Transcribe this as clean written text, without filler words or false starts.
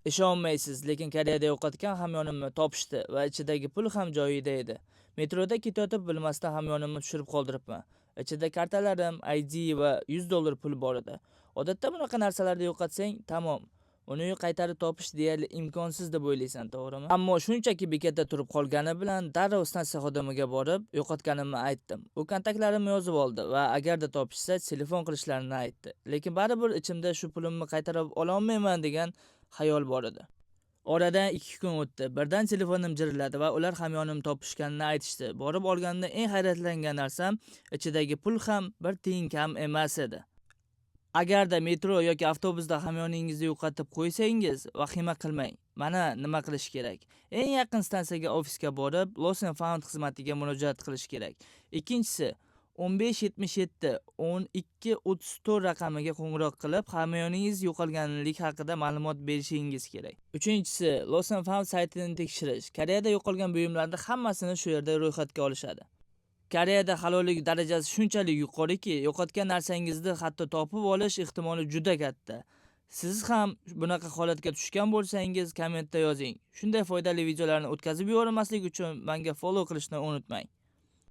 Ishonmaysiz, lekin Koreyada yo'qotgan hamyonimni topishdi va ichidagi pul ham joyida edi. Metroda ketayotib bilmasdan hamyonimni tushirib qoldiribman. Ichida kartalarim, ID va $100 pul bor edi. Odatda bunaqa narsalarni yo'qotsang, tamom. Uni qaytarib topish deyarli imkonsiz deb o'ylaysan, to'g'rimi? Ammo shunchaki bekatda turib qolgani bilan darrov stansiya xodimiga borib, yo'qotganimni aytdim. U kontaktlarimni yozib oldi va agarda topishsa, telefon qilishlarini aytdi. Lekin baribir ichimda shu pulimni qaytarib ola olmayman degan xayol bor edi. Oradan 2 kun o'tdi. Birdan telefonim jirilladi va ular hamyonimni topishganini aytishdi. Borib olganda eng hayratlangan narsam, ichidagi pul ham bir tiyin kam emas edi. Agarda metro yoki avtobusda hamyoningizni yo'qotib qo'ysangiz, vahima qilmang. Mana nima qilish kerak. Eng yaqin stansiyaga ofisga borib, Lost and Found xizmatiga murojaat qilish kerak. Ikkinchisi, 1577 1234 raqamiga qo'ng'iroq qilib, hamyoningiz yo'qolganligi haqida ma'lumot berishingiz kerak. Uchinchisi, Lost and Found saytini tekshirish. Koreyada yo'qolgan buyumlarning hammasini shu yerda ro'yxatga olishadi. Koreyada halollik darajasi shunchalik yuqoriki, yo'qotgan narsangizni hatto topib olish ehtimoli juda katta. Siz ham bunaqa holatga tushgan bo'lsangiz, kommentda yozing. Shunday foydali videolarni o'tkazib yubormaslik uchun menga follow qilishni unutmang.